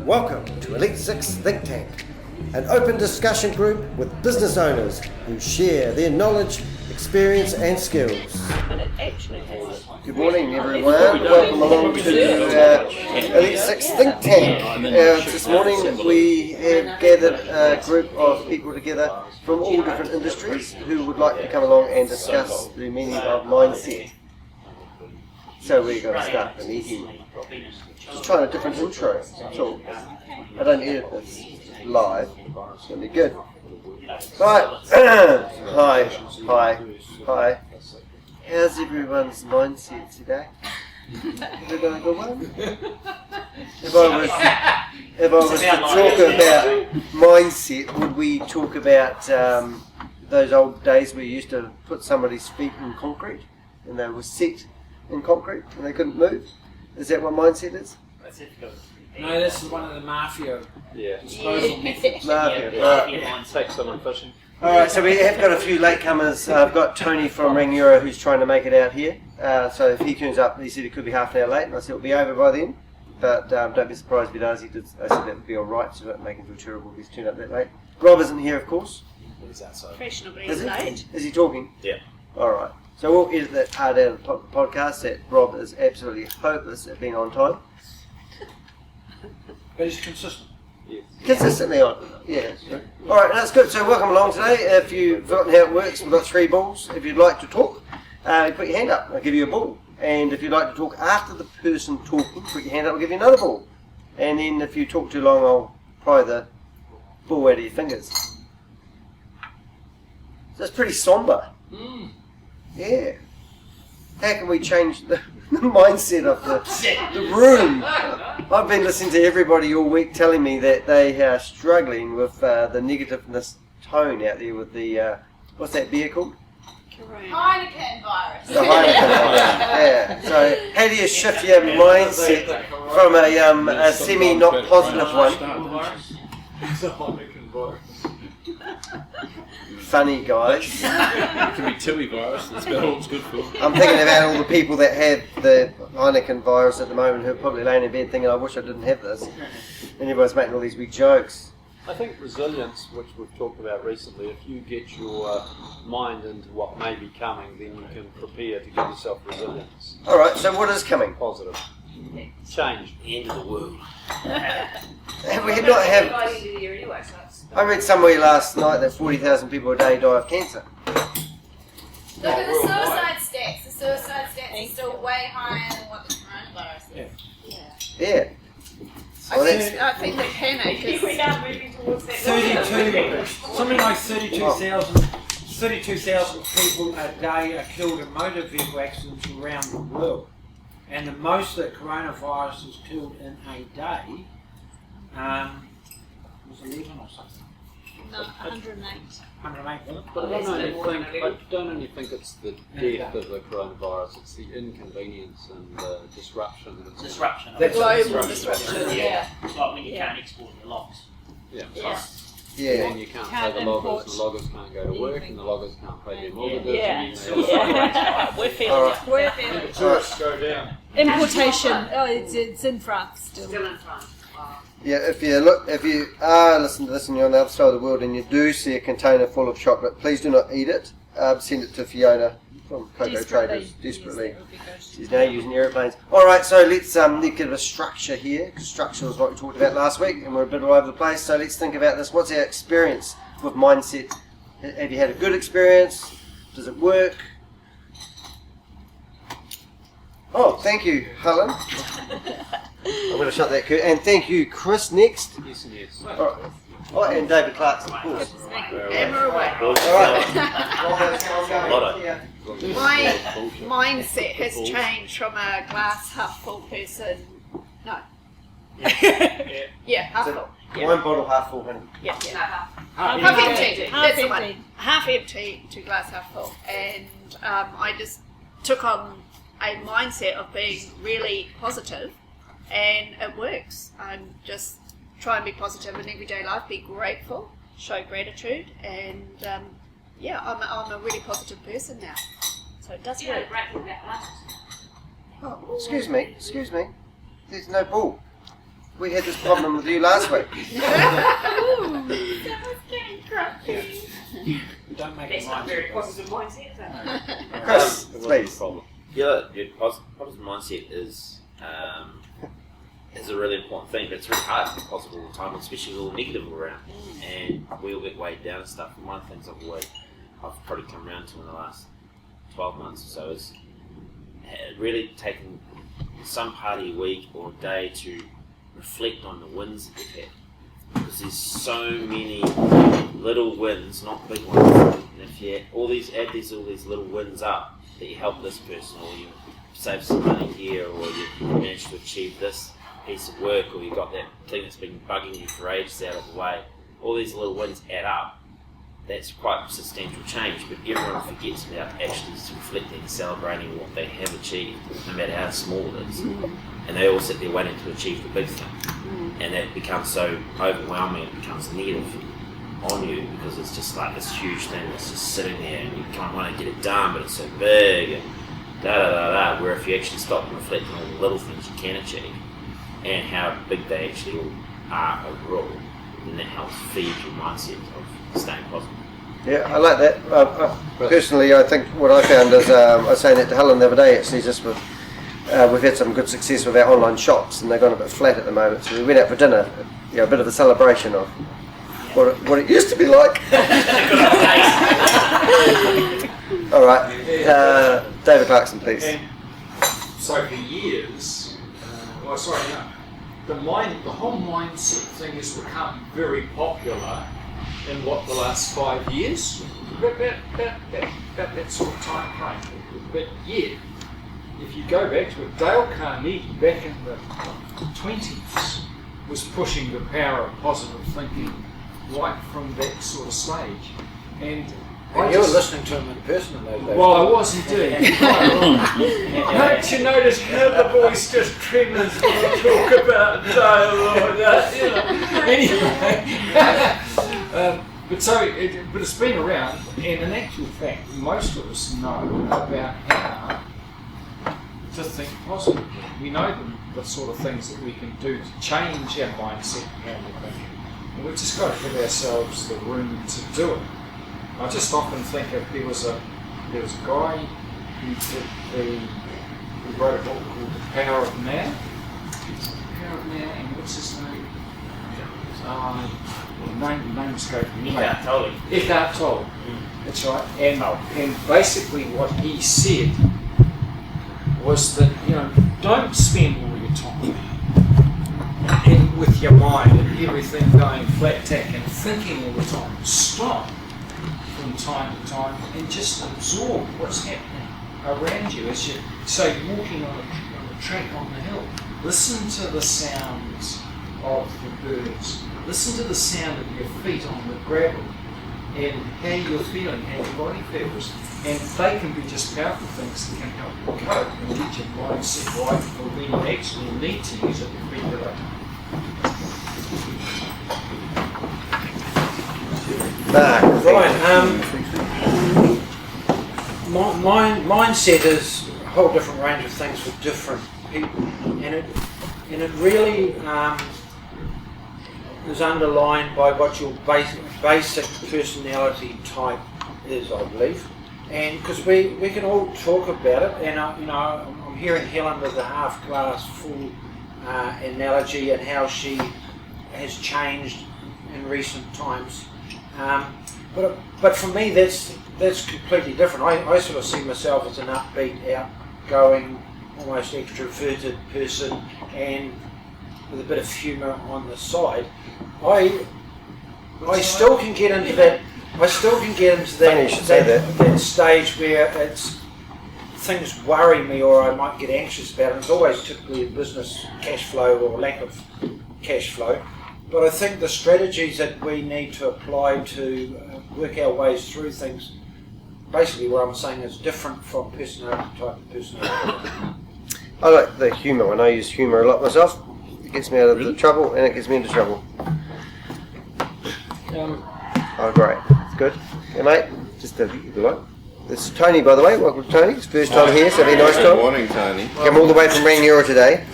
Welcome to Elite 6 Think Tank, an open discussion group with business owners who share their knowledge, experience and skills. Good morning everyone, welcome along to Elite 6 Think Tank. This morning we have gathered a group of people together from all different industries who would like to come along and discuss the meaning of mindset. So we're going to start the meeting. Just trying a different intro, that's all. I don't edit this live, it's going to be good. Right, hi. How's everyone's mindset today? Everyone a good one? If I was to talk about mindset, would we talk about those old days where you used to put somebody's feet in concrete and they were set in concrete and they couldn't move? Is that what mindset is? No, this is one of the mafia disposal methods. Mafia. Take someone fishing. Alright, so we have got a few latecomers. I've got Tony from Rangiora who's trying to make it out here. So if he turns up, he said it could be half an hour late, and I said it'll be over by then. But don't be surprised if he does. I said that would be alright, so don't make him feel terrible if he's turned up that late. Rob isn't here, of course. He's outside. Professional, but he's late. Is he talking? Yeah. Alright. So we'll edit that part out of the podcast that Rob is absolutely hopeless at being on time. But he's consistent. Yes. Consistently on. Yeah. Alright, that's good. So welcome along today. If you've forgotten how it works, we've got 3 balls. If you'd like to talk, put your hand up. I'll give you a ball. And if you'd like to talk after the person talking, put your hand up, I'll give you another ball. And then if you talk too long, I'll pry the ball out of your fingers. So it's pretty somber. Yeah. How can we change the mindset of the room? I've been listening to everybody all week telling me that they are struggling with the negativeness tone out there with the, what's that beer called? Heineken virus. The Heineken virus. Yeah. So how do you shift your mindset from a semi not positive one? It's a Heineken virus. Funny guys. It can be Tui virus, that's about all it's good for. I'm thinking about all the people that have the Heineken virus at the moment who are probably laying in bed thinking, I wish I didn't have this. And everyone's making all these big jokes. I think resilience, which we've talked about recently, if you get your mind into what may be coming, then you can prepare to give yourself resilience. Alright, so what is coming? Positive. Change. The end of the world. Have we not have... I read somewhere last night that 40,000 people a day die of cancer. Look at the suicide stats. The suicide stats are still way higher than what the coronavirus is. Yeah. I think the panic is... We are moving towards that. something like 32,000 people a day are killed in motor vehicle accidents around the world. And the most that coronavirus is killed in a day was 11 or something. No, 108. 108, was it? But I don't only think it's the death of the coronavirus, it's the inconvenience and the disruption. Disruption. The global disruption, yeah. It's like when you can't export your logs. Yeah. Yeah. And you can't pay the loggers, and the loggers can't go to work, and the loggers can't pay their mortgages. We're feeling it. We're feeling it. Tourists go down. Importation. Oh, it's in France still. Still in France. Yeah, if you are listening to this and you're on the other side of the world and you do see a container full of chocolate, please do not eat it. Send it to Fiona from Cocoa Traders. Desperately. She's now using aeroplanes. Alright, so let's give a structure here, because structure was what we talked about last week, and we're a bit all over the place, so let's think about this. What's our experience with mindset? Have you had a good experience? Does it work? Oh, thank you, Helen. I'm going to shut that curtain. And thank you, Chris, next. Yes and yes. All right. Oh, and David Clarkson, of course. Camera away. My mindset has changed from a glass half full person. No. Yeah, half full. Wine bottle half full, honey. Yeah. Half empty. That's the one. Half empty to glass half full. And I just took on a mindset of being really positive, and it works. I'm just try and be positive in everyday life, be grateful, show gratitude, and I'm a really positive person now. So it does work. Oh, excuse me. There's no ball. we had this problem with you last week. Don't make That's it not very mindset. positive mindset, is it? Chris, It wasn't a please. problem. Yeah, your positive mindset is a really important thing, but it's really hard to be positive all the time, especially with all the negative around. And we all get weighed down and stuff. And one of the things I've probably come around to in the last 12 months or so is really taking some part of your week or a day to reflect on the wins that you've had. Because there's so many little wins, not big ones. And if you add all these little wins up, that you help this person, or you save some money here, or you managed to achieve this piece of work, or you got that thing that's been bugging you for ages out of the way, all these little wins add up. That's quite substantial change, but everyone forgets about actually reflecting and celebrating what they have achieved, no matter how small it is. And they all sit there waiting to achieve the big thing. And that becomes so overwhelming, it becomes negative on you, because it's just like this huge thing that's just sitting there and you kind of want to get it done, but it's so big and da-da-da-da, where if you actually stop and reflect on all the little things you can achieve and how big they actually all are overall, then that helps feed your mindset of staying positive. Yeah, I like that. Personally, I think what I found is, I was saying that to Helen the other day, actually, just with, we've had some good success with our online shops, and they've gone a bit flat at the moment, so we went out for dinner, a bit of a celebration of what it used to be like. All right, David Clarkson, please. And so for years, the whole mindset thing has become very popular in the last 5 years, about that sort of time frame. But yet, if you go back to it, Dale Carnegie back in the 20s was pushing the power of positive thinking right from that sort of stage. And You were listening to him in person in those days. well, I was indeed. Don't you notice how the voice just tremors when I talk about Dale or that, you know? Anyway, but it's been around, and in actual fact, most of us know about how to think positively. We know the sort of things that we can do to change our mindset and how we think. And we've just got to give ourselves the room to do it. I just often think if there was a guy who wrote a book called The Power of Now. And what's his name? The name escaped me. Eckhart Tolle. That's right. And basically what he said was that, don't spend all your time with your mind and everything going flat tack and thinking all the time. Stop from time to time and just absorb what's happening around you as you say walking on a track on the hill. Listen to the sounds of the birds. Listen to the sound of your feet on the gravel and how you're feeling, how your body feels. And they can be just powerful things that can help you cope and get your mindset right for when you actually need to use it regularly. Right. Mindset is a whole different range of things for different people, and it really is underlined by what your basic personality type is, I believe. And because we can all talk about it, and I'm hearing Helen with the half glass full analogy and how she has changed in recent times. But for me, that's completely different. I sort of see myself as an upbeat, outgoing, almost extroverted person, and with a bit of humour on the side. I still can get into that. That stage where things worry me, or I might get anxious about it. It's always typically in business cash flow or lack of cash flow. But I think the strategies that we need to apply to work our ways through things, basically what I'm saying is different from personality type to personality. I like the humour one. I use humour a lot myself. It gets me out of the trouble and it gets me into trouble. Oh, great. It's good. Hey, mate. Just a good one. This is Tony, by the way. Welcome, Tony. It's first time here, so be nice to him. Good morning, Tony. Come all the way from Rangiora today.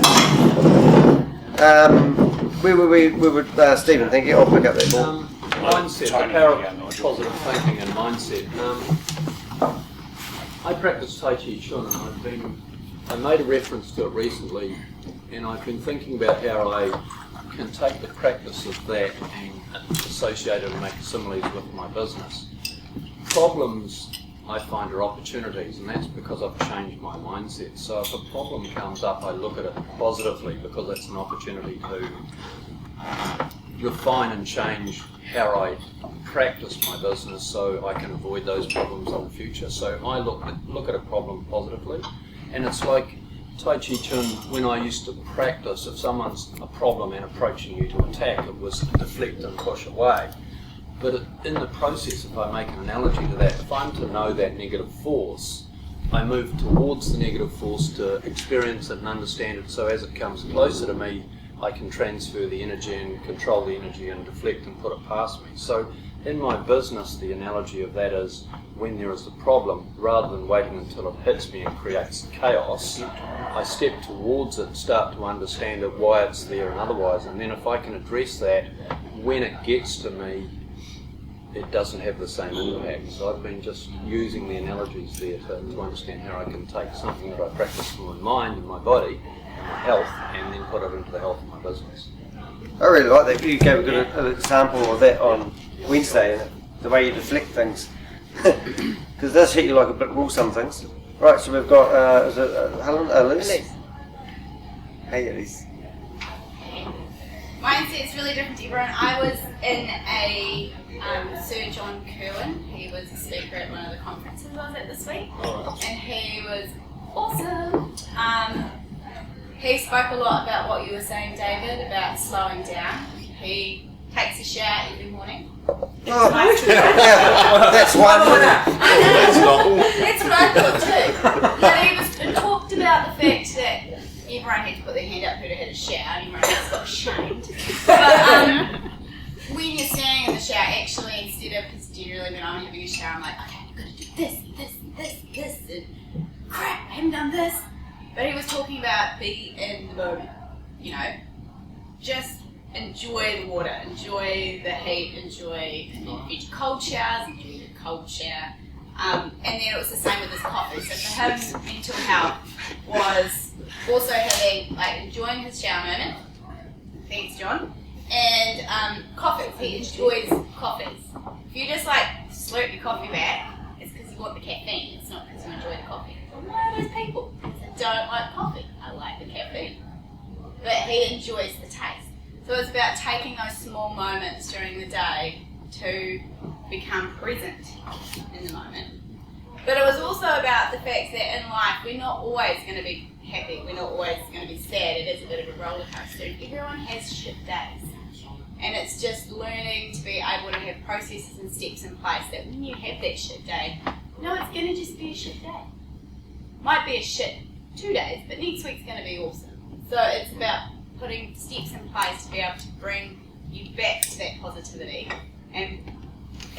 where would Stephen think? I'll pick up that ball. Mindset, the power of positive thinking and mindset. I practice Tai Chi Chuan, and I made a reference to it recently, and I've been thinking about how I can take the practice of that and associate it and make similes with my business. Problems I find are opportunities, and that's because I've changed my mindset. So if a problem comes up, I look at it positively because it's an opportunity to refine and change how I practice my business so I can avoid those problems in the future. So I look at a problem positively, and it's like Tai Chi Chuan, when I used to practice, if someone's a problem and approaching you to attack, it was deflect and push away. But in the process, if I make an analogy to that, if I'm to know that negative force, I move towards the negative force to experience it and understand it, so as it comes closer to me, I can transfer the energy and control the energy and deflect and put it past me. So in my business, the analogy of that is when there is a problem, rather than waiting until it hits me and creates chaos, I step towards it, start to understand it, why it's there and otherwise, and then if I can address that, when it gets to me, it doesn't have the same impact. So I've been just using the analogies there to understand how I can take something that I practice for my mind and my body, health, and then put it into the health of my business. I really like that. You gave a good example of that on Wednesday, and the way you deflect things. Because it does hit you like a brick wall, some things. Right, so we've got, is it Helen? Elise? Hey, Elise. Mindset's really different to everyone. I was in a Sir John Kerwin. He was a speaker at one of the conferences I was at this week. And he was awesome. He spoke a lot about what you were saying, David, about slowing down. He takes a shower every morning. Oh, yeah, that's one. That's what I thought too. Yeah, he talked about the fact that everyone had to put their hand up who'd had a shower, and everyone else got shamed. But when you're standing in the shower, actually, instead of, because generally when I'm having a shower, I'm like, okay, I've got to do this, and crap, I haven't done this. But he was talking about be in the moment, you know, just enjoy the water, enjoy the heat, enjoy cold showers, enjoy the cold shower. And then it was the same with his coffee. So for him, mental health was also having, like, enjoying his shower moment. Thanks, John. And coffees. He enjoys coffees. If you just, like, slurp your coffee back, it's because you want the caffeine. It's not because you enjoy the coffee. But why are those people? I don't like coffee. I like the caffeine. But he enjoys the taste. So it's about taking those small moments during the day to become present in the moment. But it was also about the fact that in life we're not always going to be happy, we're not always going to be sad. It is a bit of a roller coaster. Everyone has shit days. And it's just learning to be able to have processes and steps in place that when you have that shit day, no, it's going to just be a shit day. Might be a shit 2 days, but next week's going to be awesome. So it's about putting steps in place to be able to bring you back to that positivity and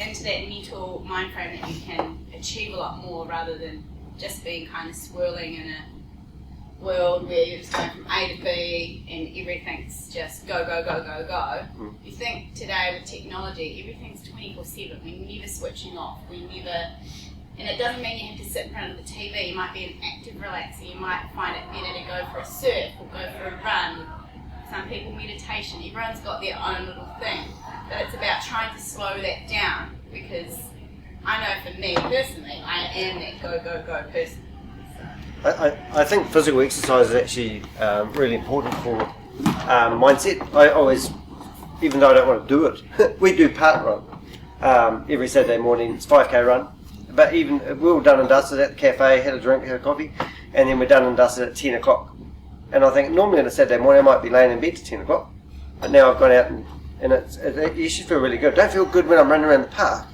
into that mental mind frame that you can achieve a lot more rather than just being kind of swirling in a world where you're just going from A to B and everything's just go, go, go, go, go. You think today with technology, everything's 24/7. We're never switching off. And it doesn't mean you have to sit in front of the TV. You might be an active relaxer. You might find it better to go for a surf or go for a run. Some people meditation. Everyone's got their own little thing. But it's about trying to slow that down, because I know for me personally, I am that go, go, go person. I think physical exercise is actually really important for mindset. I always, even though I don't want to do it, we do park run every Saturday morning. It's 5k run. But even we're all done and dusted at the cafe, had a drink, had a coffee, and then we're done and dusted at 10 o'clock. And I think normally on a Saturday morning I might be laying in bed to 10 o'clock. But now I've gone out and you should feel really good. Don't feel good when I'm running around the park.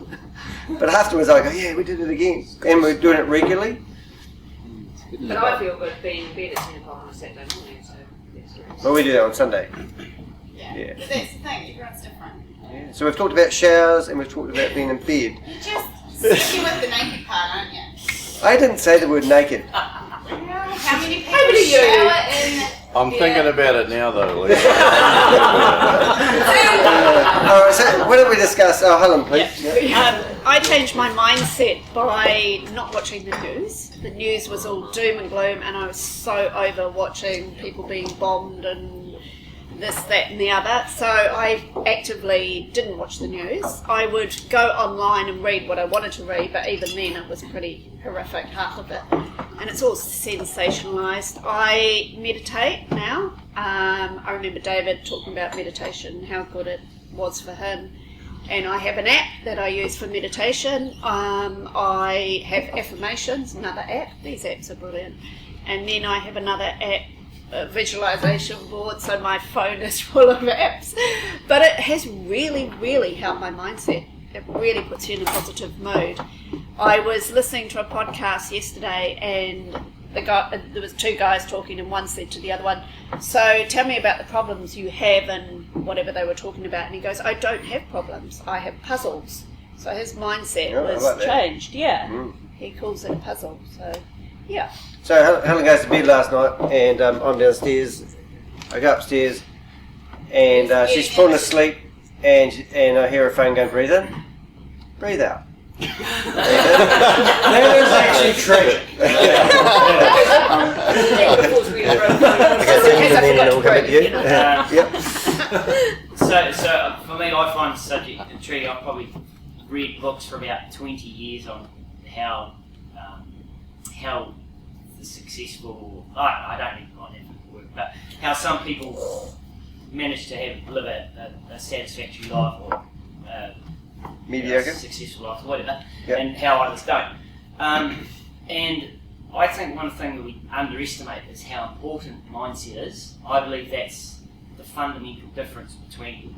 But afterwards I go, yeah, we did it again. And we're doing it regularly. But I feel good being in bed at 10 o'clock on a Saturday morning, so yes. Well, we do that on Sunday. Yeah. But that's the thing, everyone's different. Yeah. So we've talked about showers and we've talked about being in bed. You're just sticking with the naked part, aren't you? I didn't say the word naked. How many people shower in I'm their... thinking about it now, though, Lee. what did we discuss? Oh, Helen, please. Yeah. I changed my mindset by not watching the news. The news was all doom and gloom, and I was so over watching people being bombed and this, that and the other. So I actively didn't watch the news. I would go online and read what I wanted to read, but even then it was pretty horrific, half of it. And it's all sensationalised. I meditate now. I remember David talking about meditation, how good it was for him. And I have an app that I use for meditation. I have affirmations, another app. These apps are brilliant. And then I have another app, a visualization board, so my phone is full of apps. But it has really, really helped my mindset. It really puts you in a positive mood. I was listening to a podcast yesterday, and there was two guys talking, and one said to the other one, so tell me about the problems you have and whatever they were talking about. And he goes, I don't have problems, I have puzzles. So his mindset was changed. Yeah, he calls it a puzzle. So yeah. So Helen goes to bed last night, and I'm downstairs. I go upstairs, and she's falling asleep, and I hear her phone going, breathe in, breathe out. That is actually tragic. So for me, I find the subject intriguing. I've probably read books for about 20 years on how the successful, I don't even like that word, but how some people manage to live a satisfactory life or mediocre, successful life, whatever, yep. And how others don't. And I think one thing that we underestimate is how important mindset is. I believe that's the fundamental difference between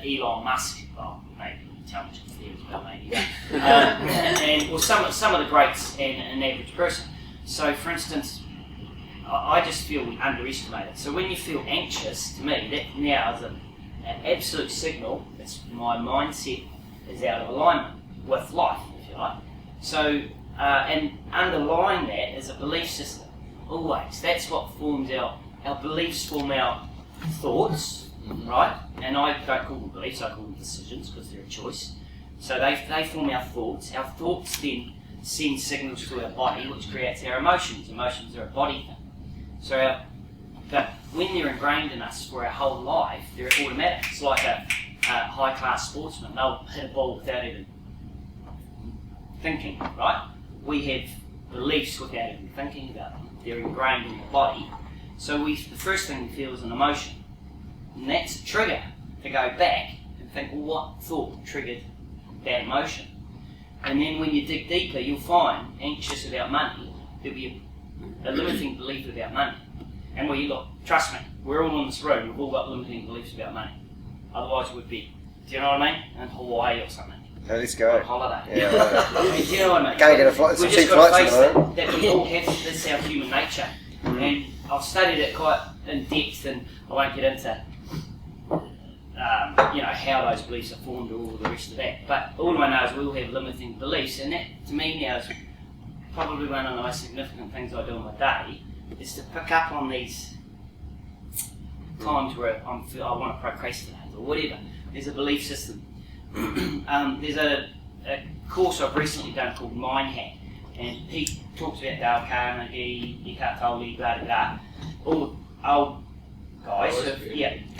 Elon Musk, well, maybe intelligent theories, but maybe, and some of the greats and an average person. So, for instance, I just feel we underestimate it. So when you feel anxious, to me, that now is an absolute signal. It's my mindset is out of alignment with life, if you like. So, and underlying that is a belief system, always. That's what forms our beliefs form our thoughts, right? And I don't call them beliefs, I call them decisions because they're a choice. So they form our thoughts. Our thoughts then send signals to our body, which creates our emotions. Emotions are a body thing. So but when they're ingrained in us for our whole life, they're automatic. It's like a high-class sportsman. They'll hit a ball without even thinking, right? We have beliefs without even thinking about them. They're ingrained in the body. So the first thing we feel is an emotion. And that's a trigger to go back and think, well, what thought triggered that emotion? And then when you dig deeper, you'll find, anxious about money, there'll be a limiting belief about money. And look, trust me, we're all in this room, we've all got limiting beliefs about money. Otherwise we'd be, do you know what I mean? In Hawaii or something. No, let's go. On holiday. Yeah, right. Do you know what I mean? Can't get a flight, We've some cheap just got to flights face at the moment. that we all have, this is our human nature. And I've studied it quite in depth, and I won't get into how those beliefs are formed or all the rest of that. But all I know is we all have limiting beliefs, and that to me now is probably one of the most significant things I do in my day, is to pick up on these times where I want to procrastinate or whatever. There's a belief system. There's a course I've recently done called Mind Hack, and he talks about Dale Carnegie, Eckhart Tolle, blah blah blah, all old guys.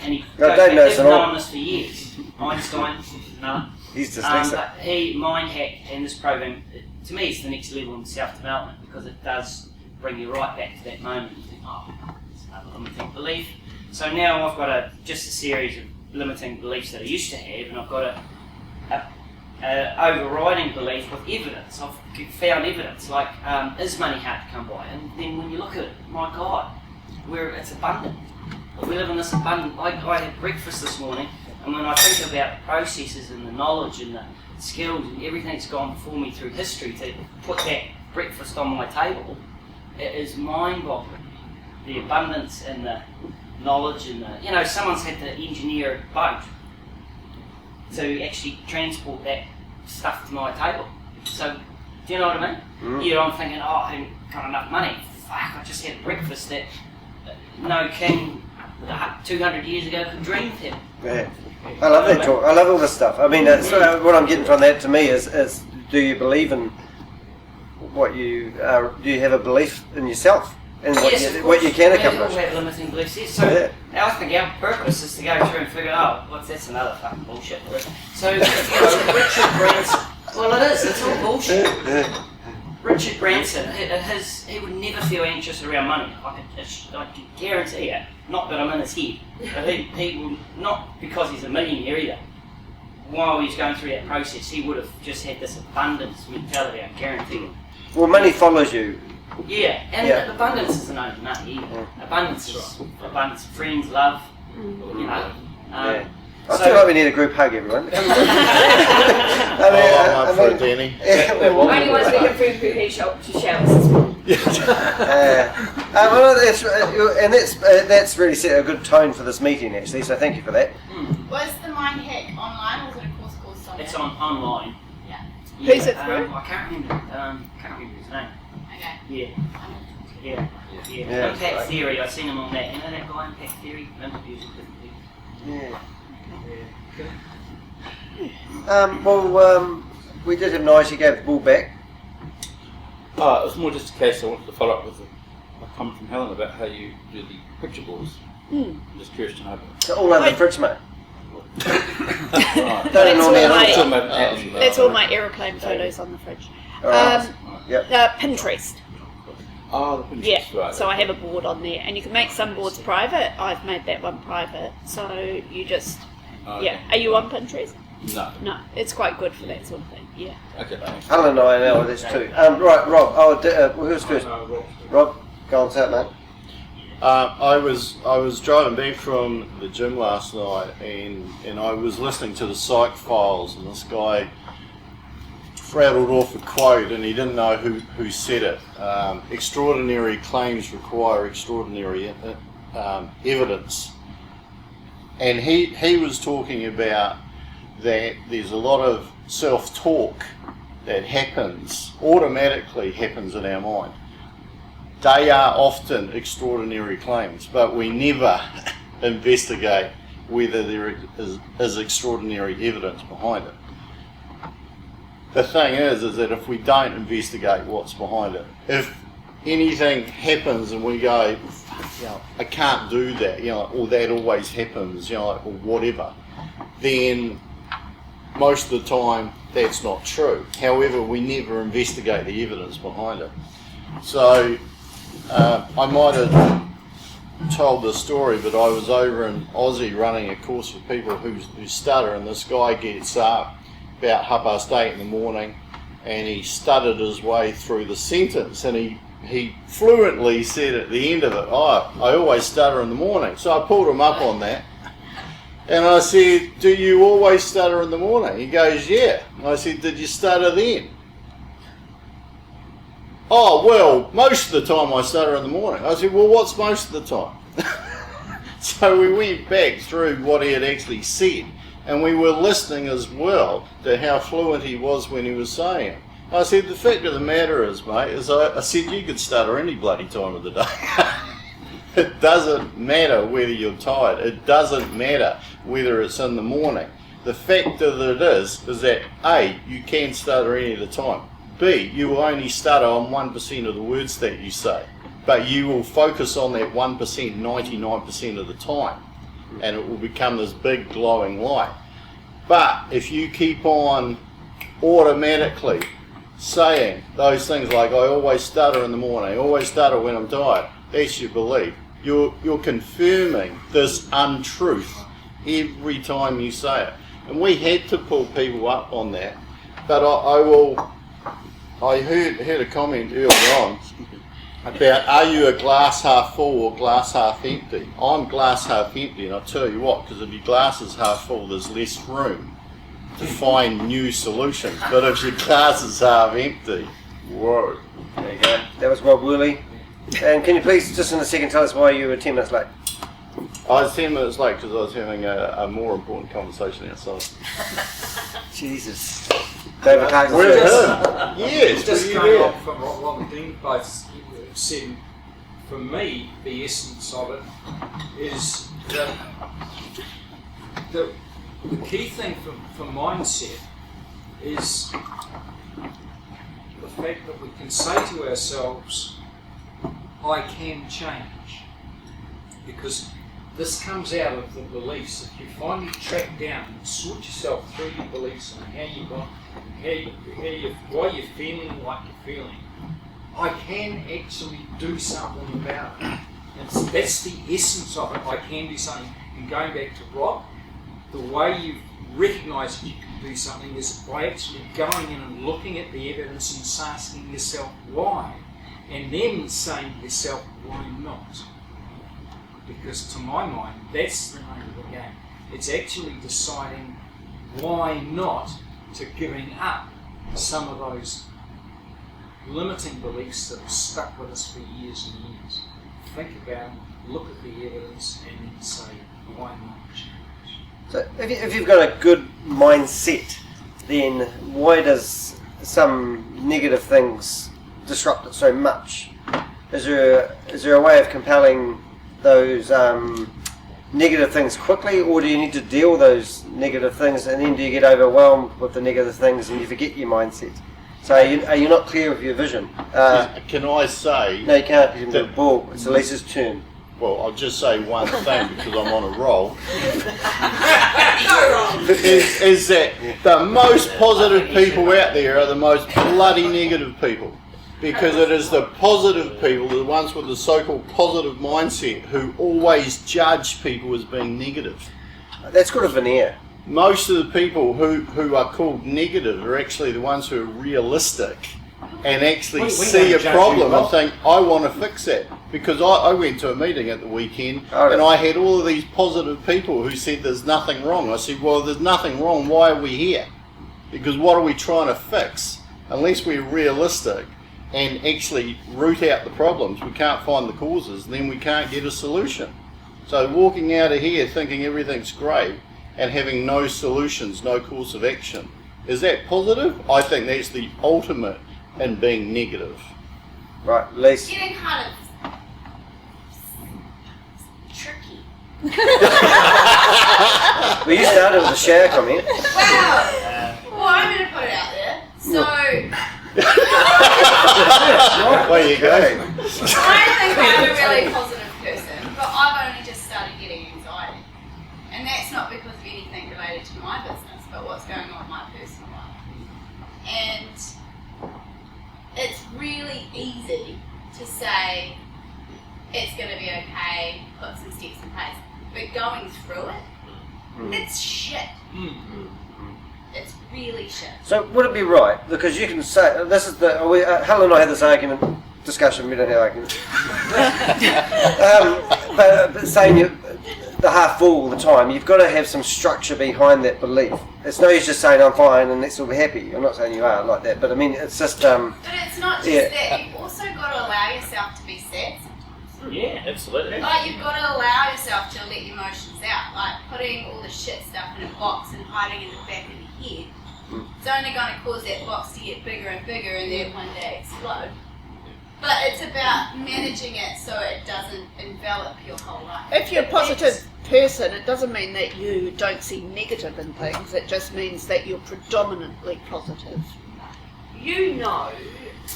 And he they've known this for years. Einstein, no. He's dyslexic. But Mind Hack and this program, to me, it's the next level in self-development because it does bring you right back to that moment. You think, oh, it's another limiting belief. So now I've got just a series of limiting beliefs that I used to have, and I've got a overriding belief with evidence. I've found evidence, like, is money hard to come by? And then when you look at it, my God, it's abundant. We live in this abundant. I had breakfast this morning, and when I think about the processes and the knowledge and the skills and everything that's gone before me through history to put that breakfast on my table, it is mind-boggling. The abundance and the knowledge and someone's had to engineer a boat to actually transport that stuff to my table. So, do you know what I mean? I'm thinking, I haven't got enough money. Fuck, I just had breakfast that no king 200 years ago could dream of him. Yeah. I love that talk. I love all this stuff. I mean, so what I'm getting from that to me is do you believe in what you are? Do you have a belief in yourself and what you can accomplish? We all have limiting beliefs. Yes. So I think our purpose is to go through and figure out that's another fucking bullshit. So Richard Branson. Well, it is. It's all bullshit. Richard Branson, he would never feel anxious around money. I can guarantee it. Not that I'm in his head, but he will not because he's a millionaire either. While he's going through that process, he would have just had this abundance mentality. I guarantee it. Well, money follows you. Yeah, and abundance isn't only money either. Abundance is abundance of friends, love. You know. I feel like we need a group hug, everyone. I'm up for it, Danny. Only ones we can food who he showers. That's really set a good tone for this meeting, actually. So thank you for that. Was the Mind Hack online or was it a course somewhere? It's online. Yeah. Who's it through? I can't remember his name. Okay. Yeah. Impact Theory. I've seen him on that. You know that guy, Impact Theory, interviews with different people. Yeah. We did have Nige, he gave the ball back. It was more just a case I wanted to follow up with a comment from Helen about how you do the picture boards. I'm just curious to know about So all over the fridge, mate. Right. That's all my aeroplane photos on the fridge. Pinterest. Oh, the Pinterest, Yeah, right. so I have a board on there, and you can make some boards private. I've made that one private, so you just Are you on Pinterest? No. No, it's quite good for that sort of thing. Yeah. Okay, thanks. Helen and I know this too. Right, Rob. Who's first? Rob, go on, say it, mate. I was driving back from the gym last night and I was listening to the Psych Files, and this guy rattled off a quote and he didn't know who said it. Extraordinary claims require extraordinary evidence. And he was talking about that there's a lot of self-talk that automatically happens in our mind. They are often extraordinary claims, but we never investigate whether there is extraordinary evidence behind it. The thing is that if we don't investigate what's behind it, if anything happens and we go, I can't do that, or that always happens, or whatever, then most of the time that's not true. However, we never investigate the evidence behind it. So I might have told the story, but I was over in Aussie running a course for people who stutter, and this guy gets up about 8:30 in the morning and he stuttered his way through the sentence, and he fluently said at the end of it, I always stutter in the morning. So I pulled him up on that and I said, do you always stutter in the morning? He goes, yeah. And I said, did you stutter then? Oh, well, most of the time I stutter in the morning. I said, well, what's most of the time? So we went back through what he had actually said, and we were listening as well to how fluent he was when he was saying it. I said, the fact of the matter is, mate, I said you could stutter any bloody time of the day. It doesn't matter whether you're tired. It doesn't matter whether it's in the morning. The fact of it is that A, you can stutter any of the time. B, you will only stutter on 1% of the words that you say, but you will focus on that 1% 99% of the time, and it will become this big glowing light. But if you keep on automatically saying those things like, I always stutter in the morning, I always stutter when I'm tired, that's your belief. You're confirming this untruth every time you say it. And we had to pull people up on that, but I heard a comment earlier on about, are you a glass half full or glass half empty? I'm glass half empty, and I'll tell you what, because if your glass is half full, there's less room to find new solutions. But if your glass is half empty, whoa. There you go. That was Rob Woolley. And can you please, just in a second, tell us why you were 10 minutes late? I was 10 minutes late because I was having a more important conversation outside. Jesus. David Harkin. Yes, just going on from what Rob and Dean both said, for me, the essence of it is that the key thing for mindset is the fact that we can say to ourselves, I can change. Because this comes out of the beliefs. If you finally track down and sort yourself through your beliefs and why you're feeling like you're feeling, I can actually do something about it. And that's the essence of it. I can do something. And going back to Rob, the way you recognise that you can do something is by actually going in and looking at the evidence and asking yourself why, and then saying to yourself, why not? Because to my mind, that's the name of the game. It's actually deciding why not to giving up some of those limiting beliefs that have stuck with us for years and years. Think about them, look at the evidence, and then say, why not change? So if you've got a good mindset, then why does some negative things disrupt it so much? Is there a way of compelling those negative things quickly, or do you need to deal with those negative things and then do you get overwhelmed with the negative things and you forget your mindset? So are you not clear with your vision? Can I say... No, you can't, because you've got a ball. It's Elisa's turn. Well, I'll just say one thing because I'm on a roll. Go wrong. is that the most positive people out there are the most bloody negative people. Because it is the positive people, the ones with the so-called positive mindset, who always judge people as being negative. That's got a veneer. Most of the people who are called negative are actually the ones who are realistic and actually see a problem and think, I want to fix that. Because I went to a meeting at the weekend and I had all of these positive people who said there's nothing wrong. I said, well, there's nothing wrong, why are we here? Because what are we trying to fix? Unless we're realistic and actually root out the problems, we can't find the causes, then we can't get a solution. So walking out of here thinking everything's great and having no solutions, no course of action, is that positive? I think that's the ultimate in being negative. Right, Lisa. Getting kind of tricky. Well, you started with a share comment. Wow. Well, I'm going to put it out there. So, There you go. I think I'm a really positive person, but I've only just started getting anxiety. And that's not because of anything related to my business, but what's going on in my personal life. And it's really easy to say it's going to be okay, put some steps in place. But going through it, it's shit. It's really shit. So would it be right, because you can say, this is the, Helen and I had this discussion, we don't have argument. But saying the half full all the time, you've got to have some structure behind that belief. It's no use just saying I'm fine and let's all be happy. I'm not saying you are like that, but I mean, it's just... but it's not just that, you've also got to allow yourself to be sad sometimes. Yeah, absolutely. Like, you've got to allow yourself to let your emotions out. Like, putting all the shit stuff in a box and hiding in the back of your head, it's only going to cause that box to get bigger and bigger and then one day explode. But it's about managing it so it doesn't envelop your whole life. If you're a positive person, it doesn't mean that you don't see negative in things. It just means that you're predominantly positive. You know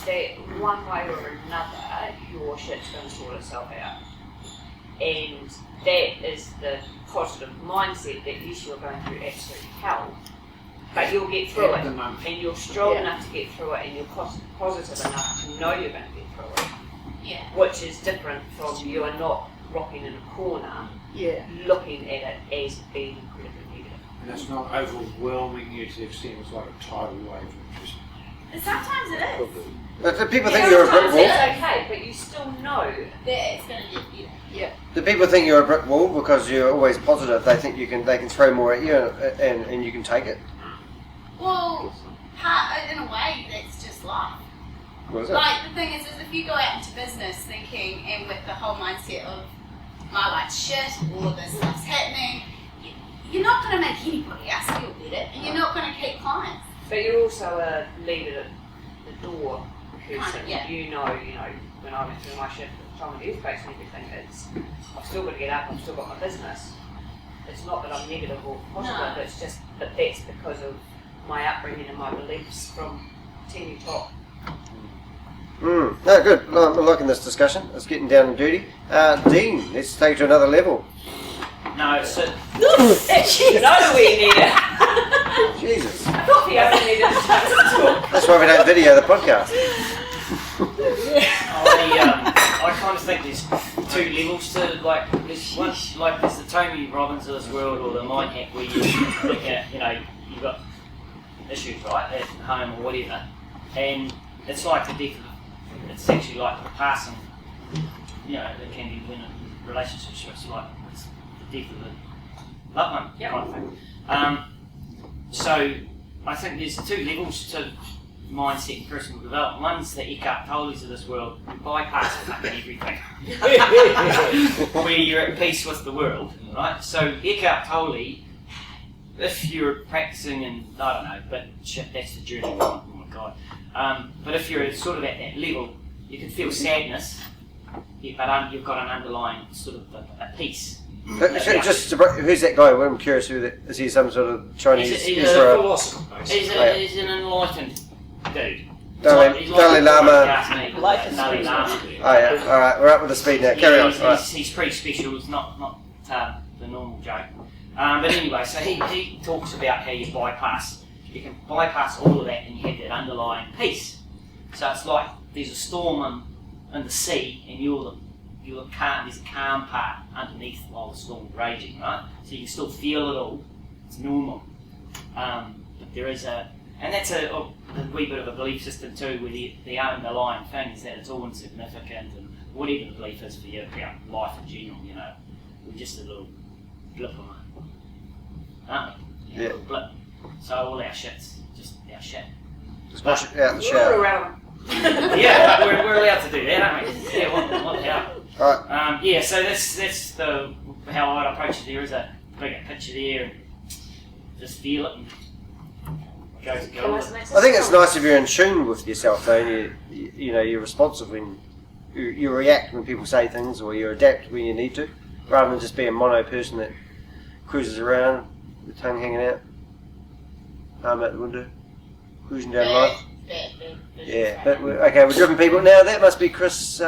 that one way or another your shit's going to sort itself out. And that is the positive mindset that yes, you're going through absolute hell, but you'll get through it. And you're strong enough to get through it, and you're positive enough to know you're going to get through it. Yeah. Which is different from you are not rocking in a corner, looking at it as being incredibly negative. And it's not overwhelming you to the extent it's like a tidal wave. Just Sometimes it is. But people think you're a brick Sometimes wall. it's okay, but you still know That it's going to get better. Yeah. Do people think you're a brick wall because you're always positive? They think they can throw more at you and you can take it. Well, in a way, that's just life. What is it? Like, the thing is if you go out into business thinking and with the whole mindset of my life's shit, all of this stuff's happening, you're not going to make anybody else feel better, and you're not going to keep clients. But you're also a lead at the door person. Yeah. You know, when I went through my shift at the time of the youth base and everything, I've still got to get up, I've still got my business. it's not that I'm negative or positive, it's just that that's because of my upbringing and my beliefs from teeny top. No, good. No, I'm liking this discussion. It's getting down and dirty. Dean, let's take it to another level. No, so Nowhere near. Jesus. I thought the only needed to talk. That's why we don't video the podcast. I kind of think there's two levels to like there's one like there's the Tony Robbins of this world or the mind hack where you look at you've got issues right at home or whatever, and it's like the death of it's essentially like the passing it can be when a relationship it's like it's the death of a loved one kind of thing. So I think there's two levels to mindset and personal development. One's the Eckhart Tolles of this world, who bypass fucking everything. Where you're at peace with the world, right? So Eckhart Tolle, if you're practicing and I don't know, but shit, that's the journey. Oh my god. But if you're sort of at that level, you can feel sadness, but you've got an underlying sort of a peace. Who's that guy? I'm curious who that is. He some sort of Chinese? He's a philosopher. He's an enlightened dude. Dalai Lama. Dalai Lama. Oh yeah. All right, we're up with the speed now. Carry on. He's pretty special. It's not the normal joke. But anyway, so he talks about how you can bypass all of that and you have that underlying peace. So it's like there's a storm in the sea and you're calm. There's a calm part underneath while the storm's raging, right? So you can still feel it all. It's normal. But there is and that's a wee bit of a belief system too, where the underlying thing is that it's all insignificant and whatever the belief is for you about life in general, we're just a little blip on it, aren't we? A little blip. So all our shit's just our shit. Just wash it out the shower. Yeah, we're allowed to do that, aren't we? Yeah, what the hell? Alright. So that's how I'd approach it. There is a bigger picture there, and just feel it and go with it. I think it's nice if you're in tune with yourself, though, and you're responsive when you react when people say things, or you adapt when you need to, rather than just being a mono person that cruises around, with the tongue hanging out, arm out the window, cruising down life. Yeah, but we're driven people now. That must be Chris.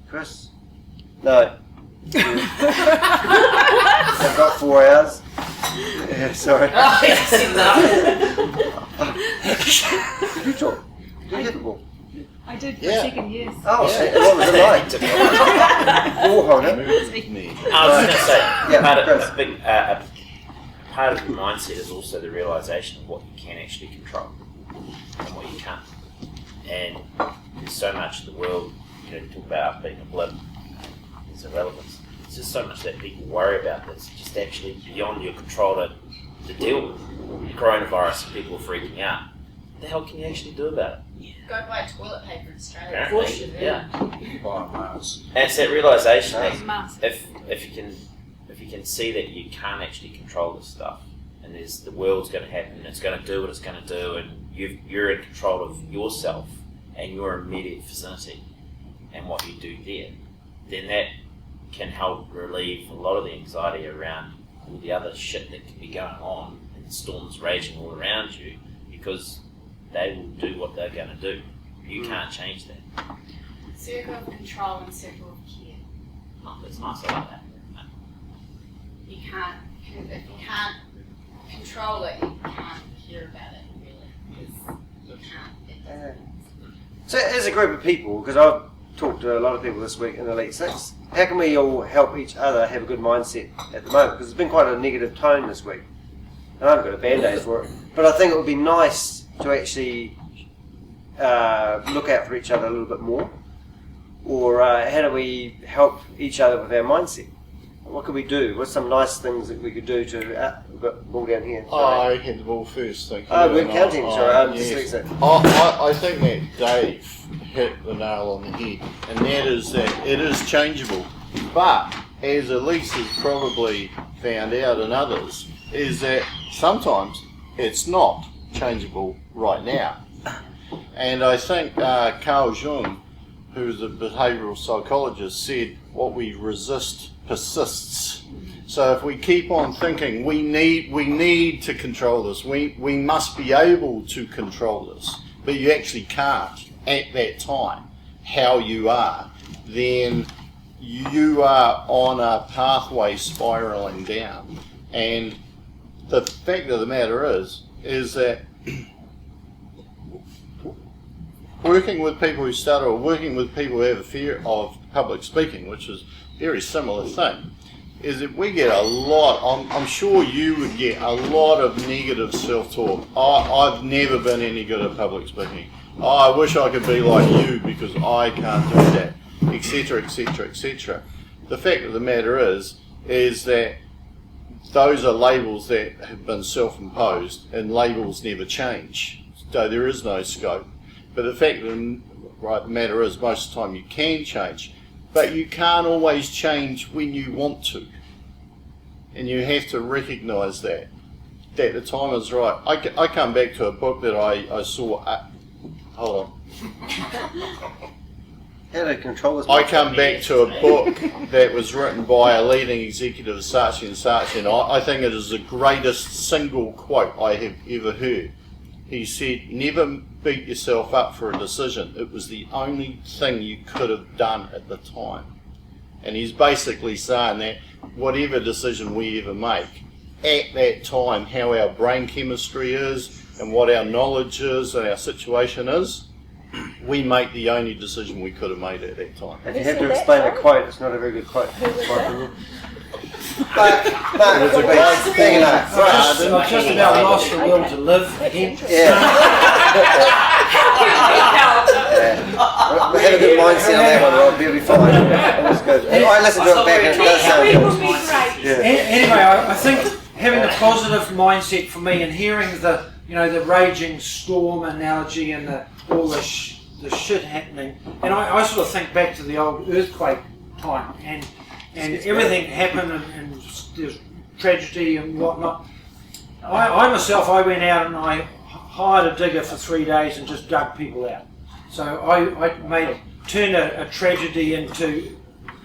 Chris? No. I've got 4 hours. Yeah, sorry. Did you talk? Did you hit the ball? I did for a second, yes. Oh, what was it like? I was going to say, part of the mindset is also the realisation of what you can actually control and what you can't. And there's so much in the world, talk about being a blip, there's irrelevance. There's just so much that people worry about that's just actually beyond your control to deal with. The coronavirus and people are freaking out. What the hell can you actually do about it? Go buy toilet paper in Australia. Of course you do. Yeah. Biomass. And it's that realisation that if you can see that you can't actually control this stuff, and the world's going to happen, it's going to do what it's going to do, and you're in control of yourself and your immediate vicinity and what you do there, then that can help relieve a lot of the anxiety around all the other shit that can be going on and storms raging all around you, because they will do what they're going to do. You can't change that. Circle of control and circle of care. Oh, that's nice, I like that. If you can't control it, you can't care about it, really. Because you can't. So as a group of people, because I've talked to a lot of people this week in Elite 6, how can we all help each other have a good mindset at the moment? Because it's been quite a negative tone this week. And I've got a band-aid for it. But I think it would be nice to actually look out for each other a little bit more. Or how do we help each other with our mindset? What could we do? What's some nice things that we could do to... we've got the ball down here. I had the ball first, thank you. Oh, we're counting, sorry. I'm dyslexic. I think that Dave hit the nail on the head, and that is that it is changeable. But, as Elise has probably found out and others, is that sometimes it's not changeable right now. And I think Carl Jung, who's a behavioural psychologist, said what we resist persists. So if we keep on thinking we need to control this, we must be able to control this, but you actually can't at that time, how you are, then you are on a pathway spiraling down. And the fact of the matter is that working with people who stutter, or working with people who have a fear of public speaking, which is a very similar thing, is that we get a lot, I'm sure you would get a lot of negative self-talk. I've never been any good at public speaking. I wish I could be like you because I can't do that, etc., etc., etc. The fact of the matter is that those are labels that have been self-imposed, and labels never change. So there is no scope. But the fact of the matter is, most of the time you can change, but you can't always change when you want to. And you have to recognise that the time is right. I come back to a book that I saw. Hold on. How to control this? I come back to a book that was written by a leading executive of Saatchi & Saatchi, and I think it is the greatest single quote I have ever heard. He said, "Never beat yourself up for a decision. It was the only thing you could have done at the time." And he's basically saying that whatever decision we ever make, at that time, how our brain chemistry is and what our knowledge is and our situation is, we make the only decision we could have made at that time. If you have to explain a quote, it's not a very good quote. But It was a great big enough. I've just about lost the will to live again. We had a good mindset on that one, Rob. You'll be fine. That was good. I listened to it back and it does sound good. Anyway, I think having a positive mindset for me, and hearing the raging storm analogy and all the shit happening, and I sort of think back to the old earthquake time, and everything happened, and there's tragedy and whatnot. I myself went out and I hired a digger for 3 days and just dug people out. So I turned a tragedy into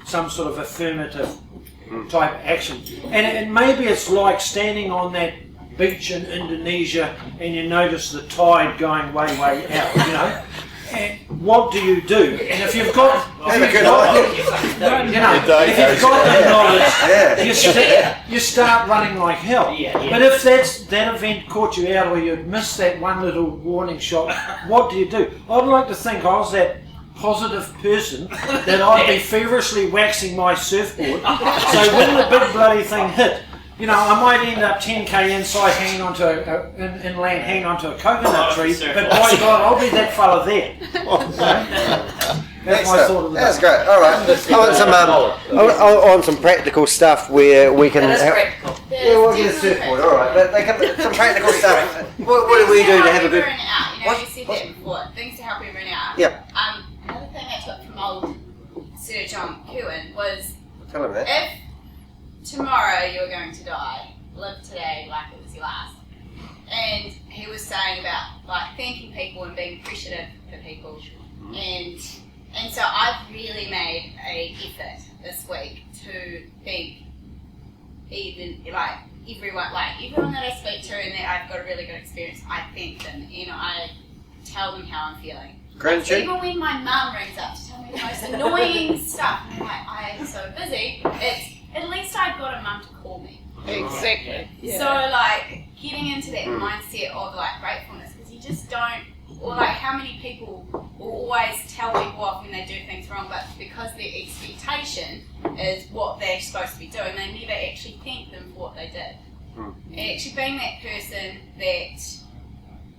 some sort of affirmative type action. And maybe it's like standing on that beach in Indonesia and you notice the tide going way out, And what do? And if you've got the knowledge, you start running like hell. But if that event caught you out, or you'd missed that one little warning shot, what do? I'd like to think I was that positive person that I'd be feverishly waxing my surfboard. So when the big bloody thing hit, I might end up 10k inside hanging onto inland hanging onto a coconut tree, but by God, I'll be that fella there. That's my thought of the day. That's great. All right. I want some practical stuff where we can. Practical. Yeah, we'll get a surfboard. All right, but they can some practical stuff. What do we do to have a good? You said that before. Things to help everyone out. Yeah. Another thing I took from old Sir John Kirwan was, Tell him that. if tomorrow you're going to die, live today like it was your last. And he was saying about thanking people and being appreciative for people, and so I've really made an effort this week to think everyone that I speak to and that I've got a really good experience, I thank them. I tell them how I'm feeling. Gratitude. Even when my mum rings up to tell me the most annoying stuff, and I'm like, I am so busy. At least I've got a mum to call me. Exactly. Yeah. So getting into that mindset of gratefulness, because you just don't, or how many people will always tell people off when they do things wrong, but because their expectation is what they're supposed to be doing, they never actually thank them for what they did. And actually being that person that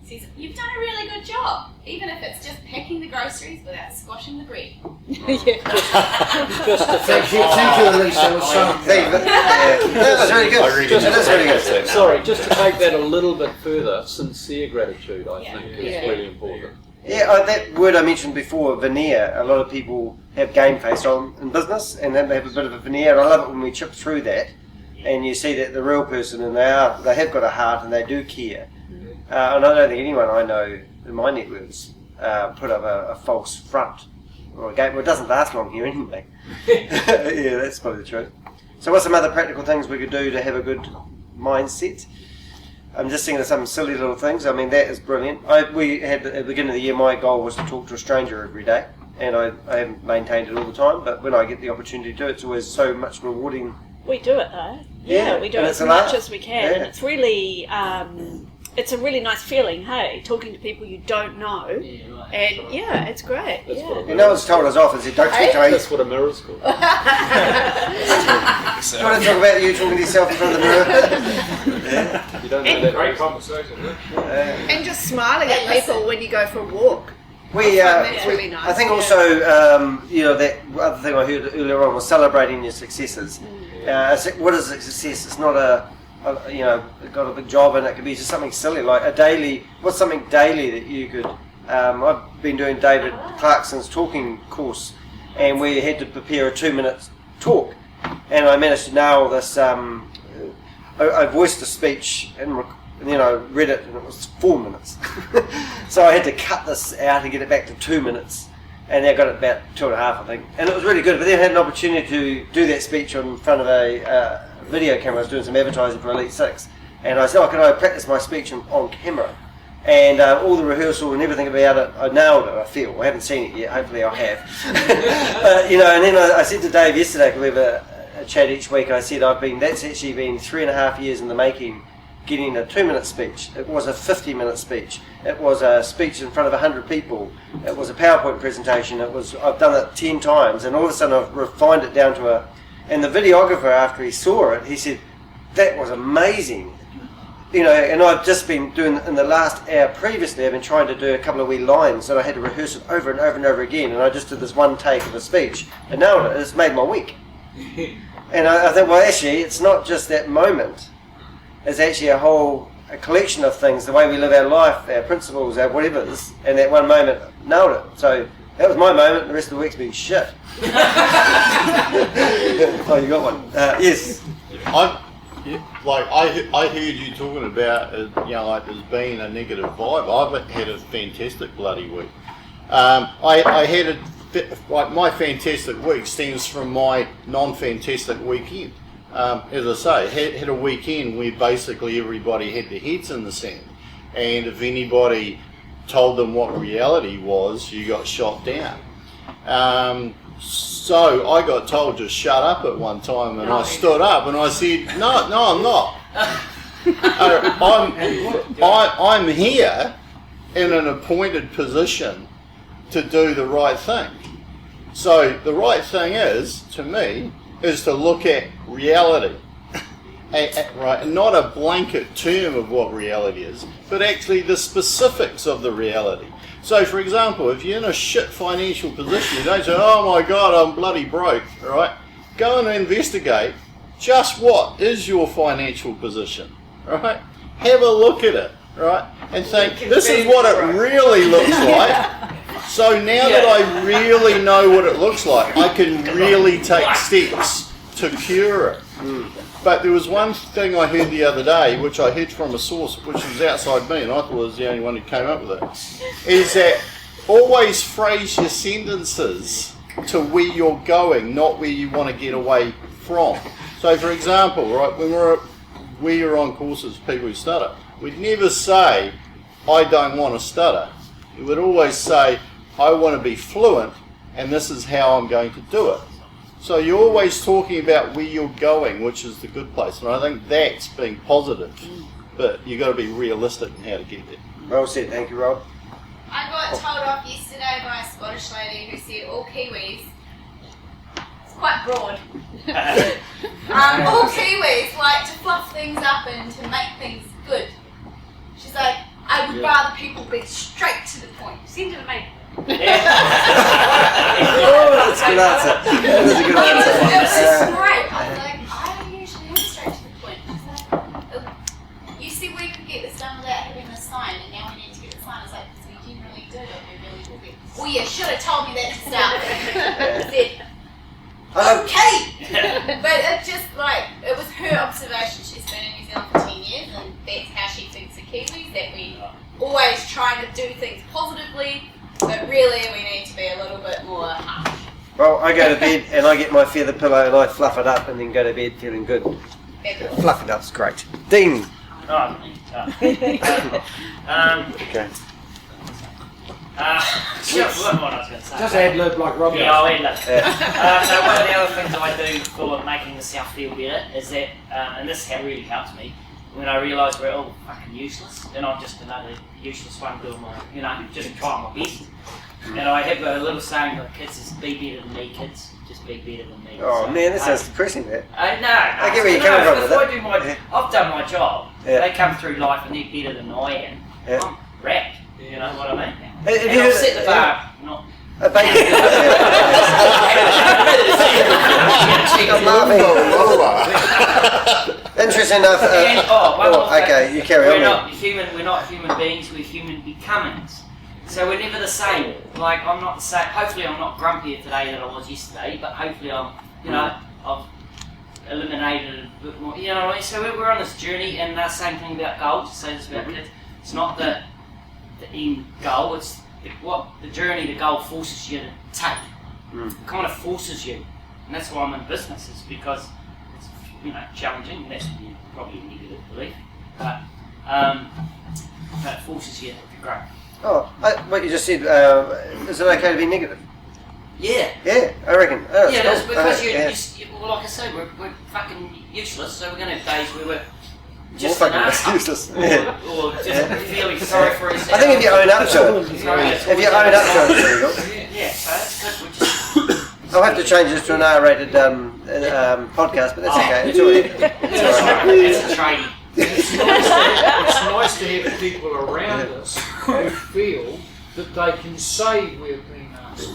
says, you've done a really good job, even if it's just packing the groceries without squashing the bread. Thank you, Elise. That was so. That was really good. That is really good. Sorry, just to take that a little bit further, sincere gratitude, I think, is really important. Yeah, that word I mentioned before, veneer. A lot of people have game face on in business, and then they have a bit of a veneer. I love it when we chip through that, and you see that the real person, and they have got a heart, and they do care. And I don't think anyone I know in my networks put up a false front or a game. Well, it doesn't last long here anyway. Yeah, that's probably the truth. So what's some other practical things we could do to have a good mindset? I'm just thinking of some silly little things. I mean, that is brilliant. We had at the beginning of the year, my goal was to talk to a stranger every day, and I haven't maintained it all the time, but when I get the opportunity to do it, it's always so much rewarding. We do it though. Yeah, we do and it it's as a much laugh. as we can. And it's really, it's a really nice feeling, hey, talking to people you don't know. And yeah, it's great. That's what And no one's told us off and said, don't speak to me. That's what a mirror's called. Do you want to talk about you talking to yourself in front of the mirror? You don't know that. Great conversation, isn't it? And just smiling at people when you go for a walk. That's really nice. I think also, that other thing I heard earlier on was celebrating your successes. What is a success? It's not got a big job, and it could be just something silly like a daily. What's something daily that you could? I've been doing David Clarkson's talking course, and we had to prepare a 2-minute talk, and I managed to nail this. I voiced a speech and then I read it, and it was 4 minutes. So I had to cut this out and get it back to 2 minutes, and I got it about 2.5, I think, and it was really good. But then I had an opportunity to do that speech in front of a video camera. I was doing some advertising for Elite 6, and I said, can I practice my speech on camera? And all the rehearsal and everything about it, I nailed it, I feel. I haven't seen it yet, hopefully I have. And then I said to Dave yesterday, because we have a chat each week, I said that's actually been 3.5 years in the making, getting a 2-minute speech. It was a 50-minute speech. It was a speech in front of 100 people. It was a PowerPoint presentation. I've done it 10 times, and all of a sudden I've refined it down to and the videographer, after he saw it, he said, that was amazing. And I've just been doing, in the last hour previously, I've been trying to do a couple of wee lines, and I had to rehearse it over and over and over again, and I just did this one take of a speech, and nailed it. It's made my week. And I think, well, actually, it's not just that moment. It's actually a collection of things, the way we live our life, our principles, our whatever's, and that one moment nailed it. So that was my moment. The rest of the week's been shit. Oh, you got one? Yes. I heard you talking about there's been a negative vibe. I've had a fantastic bloody week. I had my fantastic week stems from my non-fantastic weekend. As I say, had a weekend where basically everybody had their heads in the sand, and if anybody told them what reality was, you got shot down. So I got told to shut up at one time, and I stood up and I said, no, I'm not. I'm here in an appointed position to do the right thing. So the right thing is, to me, is to look at reality, right, and not a blanket term of what reality is, but actually the specifics of the reality. So, for example, if you're in a shit financial position, you don't say, oh my God, I'm bloody broke, right? Go and investigate just what is your financial position, right? Have a look at it, right? And think, this is what it really looks like. So now that I really know what it looks like, I can really take steps to cure it. But there was one thing I heard the other day, which I heard from a source which was outside me, and I thought I was the only one who came up with it, is that always phrase your sentences to where you're going, not where you want to get away from. So, for example, right, when we are on courses for people who stutter, we'd never say, I don't want to stutter. We would always say, I want to be fluent, and this is how I'm going to do it. So you're always talking about where you're going, which is the good place, and I think that's being positive. But you've got to be realistic in how to get there. Well said, thank you, Rob. I got told off yesterday by a Scottish lady who said all Kiwis, it's quite broad, all Kiwis like to fluff things up and to make things good. She's like, I would rather people be straight to the point. Send it to me. Oh, that's a good answer. That is a good answer. It was just great. I was like, I usually am straight to the point. She's like, you see, we could get this done without having this sign, and now we need to get the sign. It's like, we generally do it. We really will be. Well, you should have told me that to start with. I said, okay. But it just it was her observation. She's been in New Zealand for 10 years, and that's how she thinks of Kiwis, that we always trying to do things positively, but really we need to be a little bit more harsh. Well, I go to bed and I get my feather pillow and I fluff it up and then go to bed feeling good. Fluff it up's great. Dean. Okay. What I was going to say. Just ad lib like Rob. Yeah, I'll ad lib. So one of the other things I do for making myself feel better is that, and this really helps me, when I realise we're all fucking useless, and I'm just another useless one doing my, just trying my best. And I have got a little saying to the kids is be better than me, kids. Just be better than me. Oh man, that sounds depressing. That. No. I get where you're coming from with that. I've done my job. They come through life and they're better than I am. I'm wrapped. You know what I mean? And I've set the bar. Not. I'm laughing. Interesting enough. Okay, you carry on. We're not human beings. We're human becomings. So we're never the same. Like I'm not the same. Hopefully, I'm not grumpier today than I was yesterday. But hopefully, I've eliminated a bit more. You know what I mean? So we're on this journey, and the same thing about goals. I say this about kids. It's not the end goal. It's the journey the goal forces you to take. It kind of forces you, and that's why I'm in business. Is because it's challenging. That's probably a negative belief, but it forces you to grow. Oh, what you just said, is it okay to be negative? Yeah. Yeah, I reckon. Oh, yeah, that's because cool. like I say, we're fucking useless, so we're going to have days where we're just more fucking useless. Or just feeling sorry for yourself. I think if you own up to it, if you own up to it, it's really good. Yeah, so that's good. I'll have to change this to an R-rated podcast, but that's okay. It's all right. It's a trading. It's nice to have people around us who feel that they can say we're being asked.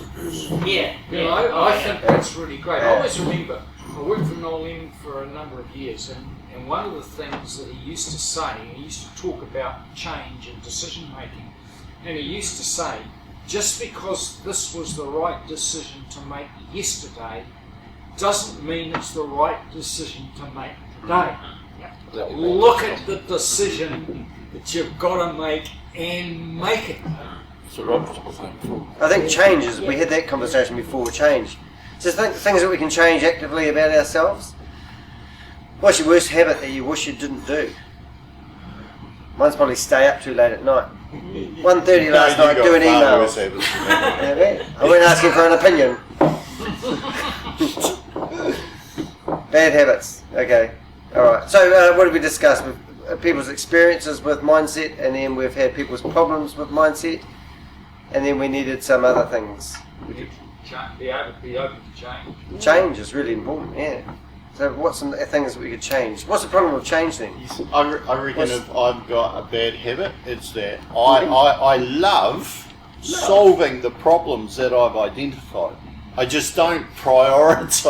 Yeah. I think that's really great. I always remember, I worked for Noel Ling for a number of years, and one of the things that he used to say, he used to talk about change and decision making, and he used to say, just because this was the right decision to make yesterday doesn't mean it's the right decision to make today. Look at the decision that you've got to make and make it. I think change is, we had that conversation before, change. So things that we can change actively about ourselves. What's your worst habit that you wish you didn't do? Mine's probably stay up too late at night. 1:30 last night doing emails. I went asking for an opinion. Bad habits. Okay. Alright, so what did we discuss? People's experiences with mindset, and then we've had people's problems with mindset, and then we needed some other things. Be open to change. Change is really important, yeah. So what's some things that we could change? What's the problem with change then? I reckon if I've got a bad habit, it's that I love solving the problems that I've identified. I just don't prioritise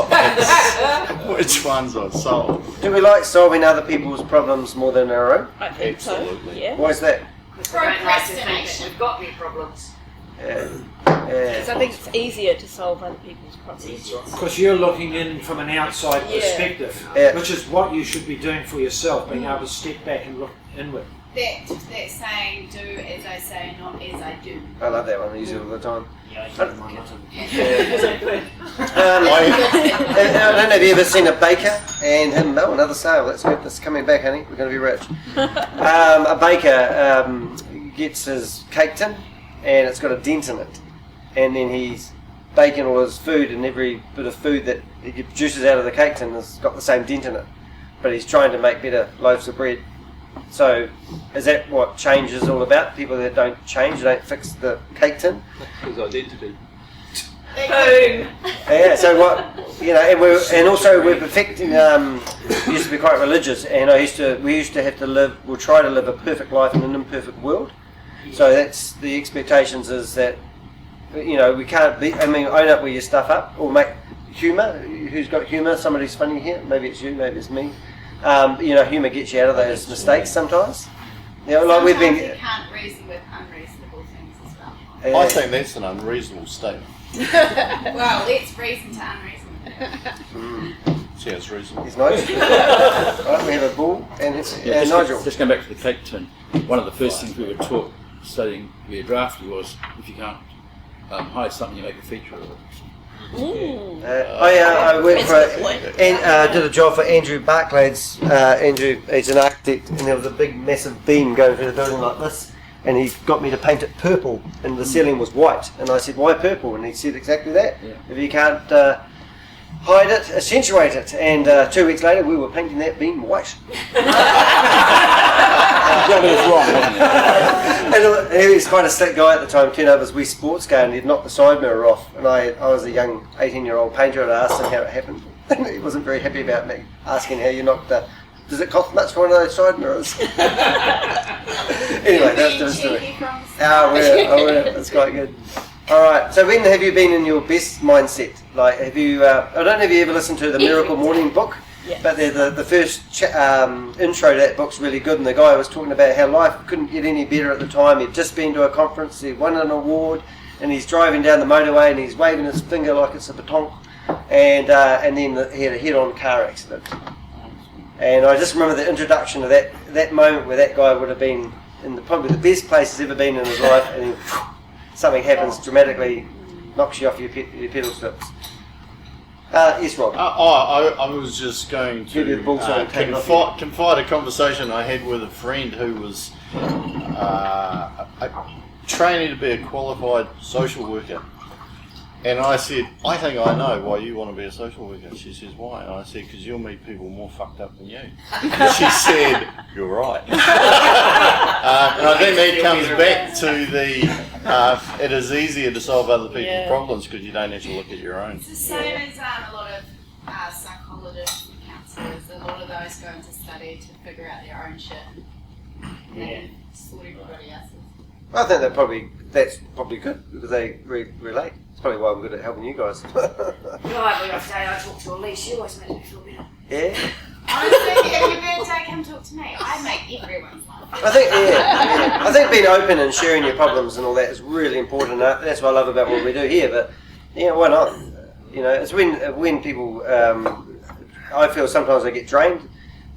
which ones I solve. Do we like solving other people's problems more than our own? I think Absolutely. so. Yeah. Why is that? Procrastination. We've got any problems. Yeah. Because I think it's easier to solve other people's problems. Because you're looking in from an outside perspective, which is what you should be doing for yourself, being able to step back and look inward. That saying, do as I say, not as I do. I love that one. I use it all the time. Yeah, I don't know if you've ever seen a baker and him. Oh, another sale. That's good. That's coming back, honey. We're going to be rich. A baker gets his cake tin, and it's got a dent in it, and then he's baking all his food, and every bit of food that he produces out of the cake tin has got the same dent in it. But he's trying to make better loaves of bread. So, is that what change is all about? People that don't change, don't fix the cake tin? His identity. Boom! Yeah, so what, and also we're perfecting, used to be quite religious, and we used to have to live, we'll try to live a perfect life in an imperfect world. So that's, the expectations is that, we can't be, own up with your stuff up, or make humour. Who's got humour? Somebody's funny here? Maybe it's you, maybe it's me. Humour gets you out of those mistakes sometimes. Like we've been. You can't reason with unreasonable things as well. I think that's an unreasonable statement. Well, let's reason to unreasonable. Sounds reasonable. He's nice. Right, we have a bull and Nigel. Just going back to the cake tin. One of the first things we were taught studying to be a drafty was if you can't hide something, you make a feature of it. I worked did a job for Andrew Barclays. Andrew, he's an architect, and there was a big massive beam going through the building like this, and he got me to paint it purple, and the ceiling was white. And I said, why purple? And he said exactly that. Yeah. If you can't hide it, accentuate it. And 2 weeks later, we were painting that beam white. And he was quite a slick guy at the time. Turned over his wee sports car, and he'd knocked the side mirror off. And I was a young 18-year-old painter, and I asked him how it happened. And he wasn't very happy about me asking how you knocked the. Does it cost much for one of those side mirrors? Anyway, that's the story. That's quite good. All right. So when have you been in your best mindset? Like, have you? I don't know if you ever listened to the Miracle Morning book. Yeah. But the first intro to that book's really good, and the guy was talking about how life couldn't get any better at the time. He'd just been to a conference, he'd won an award, and he's driving down the motorway and he's waving his finger like it's a baton, and then he had a head-on car accident. And I just remember the introduction of that moment where that guy would have been in probably the best place he's ever been in his life, and then something happens dramatically, knocks you off your pedal slips. Yes, Rob. I was just going to confide a conversation I had with a friend who was training to be a qualified social worker. And I said, I think I know why you want to be a social worker. She says, why? And I said, because you'll meet people more fucked up than you. And she said, you're right. And I think that comes back to it is easier to solve other people's problems because you don't have to look at your own. It's the same as a lot of psychologists and counsellors. A lot of those go into study to figure out their own shit. And sort everybody else's. I think that's probably good because they relate. It's probably why I'm good at helping you guys. Right, the other day I talked to Elise, she always makes me feel better. Yeah? Honestly, if you're birthday, come talk to me. I make everyone's life. I think being open and sharing your problems and all that is really important. That's what I love about what we do here. But why not? It's when people. I feel sometimes I get drained.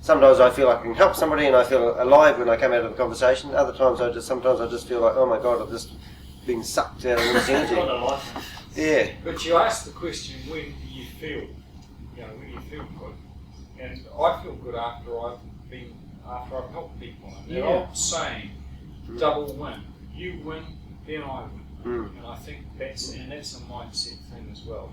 Sometimes I feel like I can help somebody, and I feel alive when I come out of a conversation. Other times sometimes I just feel like, oh my god, I've just been sucked out of all this energy. Yeah. But you asked the question, when do you feel? When do you feel good? And I feel good after I've helped people. And the old saying, double win. You win, then I win. And I think that's a mindset thing as well.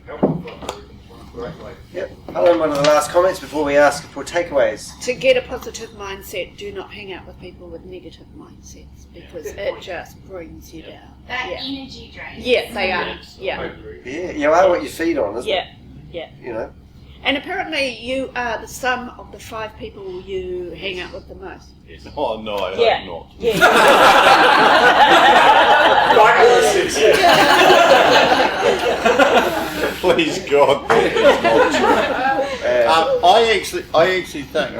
Helping people is a great way. Yep. Helen, one of the last comments before we ask for takeaways. To get a positive mindset, do not hang out with people with negative mindsets because it just brings you down. That energy drain. Yeah, they are. Yeah. Yeah, you are what you feed on, isn't it? Yeah. And apparently you are the sum of the 5 people you hang out with the most. Yes. Oh no, I hope not. Yeah. Please God, it's not true. I actually think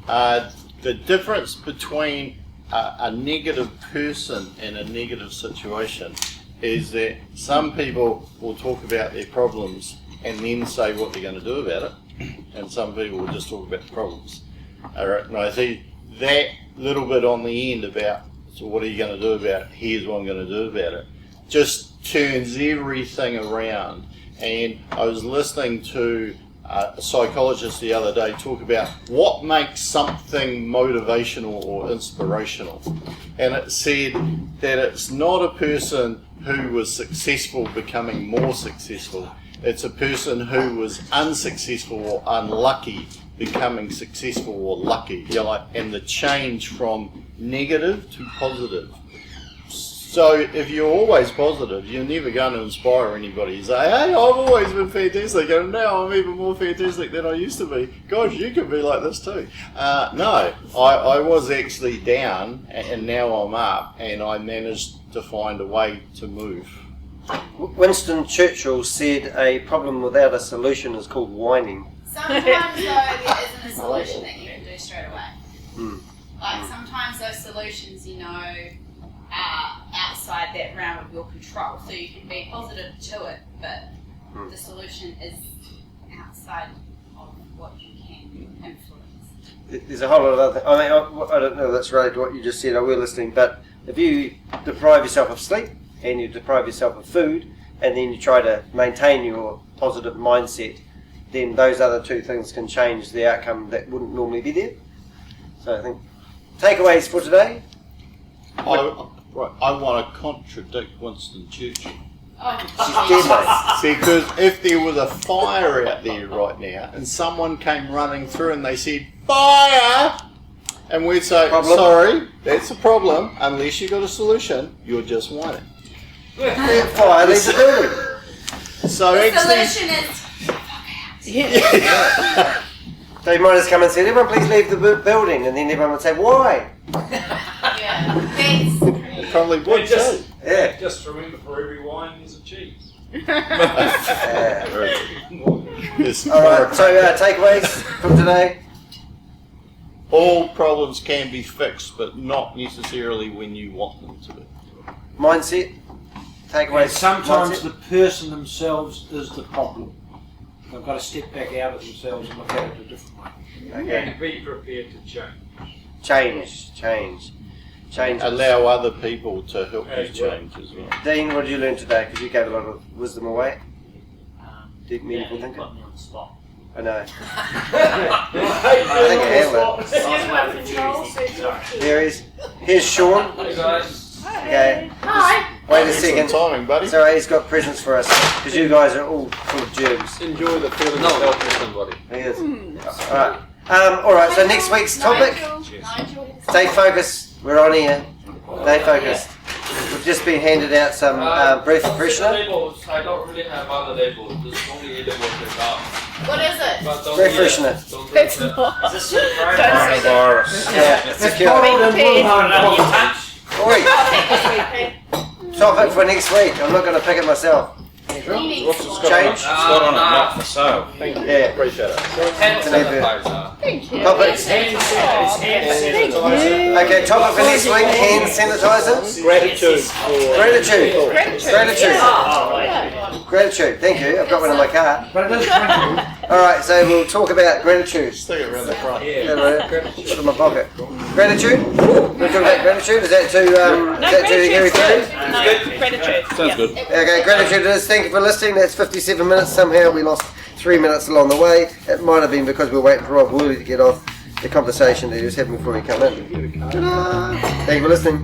that the difference between a negative person and a negative situation is that some people will talk about their problems and then say what they're going to do about it, and some people will just talk about the problems. And I see that little bit on the end about, so what are you going to do about it? Here's what I'm going to do about it. Just turns everything around. And I was listening to a psychologist the other day talk about what makes something motivational or inspirational. And it said that it's not a person who was successful becoming more successful. It's a person who was unsuccessful or unlucky becoming successful or lucky. And the change from negative to positive. So if you're always positive, you're never going to inspire anybody. You say, hey, I've always been fantastic, and now I'm even more fantastic than I used to be. Gosh, you could be like this too. No, I was actually down, and now I'm up, and I managed to find a way to move. Winston Churchill said a problem without a solution is called whining. Sometimes, though, there isn't a solution that you can do straight away. Like, sometimes those solutions, are outside that realm of your control. So you can be positive to it, but the solution is outside of what you can influence. There's a whole lot of other things. I don't know if that's related to what you just said. I will listening, but if you deprive yourself of sleep and you deprive yourself of food and then you try to maintain your positive mindset, then those other two things can change the outcome that wouldn't normally be there. So I think takeaways for today. I want to contradict Winston Churchill. She's dead, mate. Because if there was a fire out there right now and someone came running through and they said, "Fire!" and we'd say, Problem. "Sorry, that's a problem. Unless you got a solution, you're just whining." Fire leaves the building. So The actually, solution is So you might just come and say, "Everyone please leave the building," and then everyone would say, "Why?" yeah. That's you probably would too. Yeah. Just remember, for every wine there's a cheese. Yes. Alright, so takeaways from today. All problems can be fixed, but not necessarily when you want them to be. Mindset. Takeaways. And sometimes mindset. the person themselves is the problem. They've got to step back out of themselves and look at it a different way. Okay. And be prepared to change. Change. Allow other people to help you As well. change as well. Dean, what did you learn today? Because you gave a lot of wisdom away. Deep meaningful you thinking. put me on the spot. I know. I think I handled it. There is. Here's Sean. Hey guys. Okay. hi. Wait a Excellent second. timing, buddy. Sorry, he's got presents for us because you guys are all full of germs. Enjoy the feeling of helping somebody. He is. All right. So next week's topic. Nigel. Stay focused. We're on here. Stay focused. We've just been handed out some breath freshener. Labels. I don't really have other labels. There's only a label with that. What is it? But don't Breath do that. freshener. Don't do That's that. not. Is this your Coronavirus. Yeah, secure. Oi, topic for next week. I'm not going to pick it myself. What's the Change. It's got on it, not for sale. Thank you. Yeah. Appreciate it. Hand sanitizer. Thank you. Topic. It's hand sanitizer. Okay, topic for next week. Hand sanitizer. Gratitude Gratitude. Gratitude. Oh, right. Gratitude. Thank you. I've got one in my car. But it is drinkable. All right, so we'll talk about gratitude. Stick it around the front. Yeah, right. Put it in my pocket. Gratitude. We're talking about gratitude. Is that too heavy for you? No, gratitude. Sounds good. Okay, gratitude it is. Thank you for listening. That's 57 minutes. Somehow we lost 3 minutes along the way. It might have been because we were waiting for Rob Wooley to get off the conversation that he was having before he came in. Ta-da! Thank you for listening.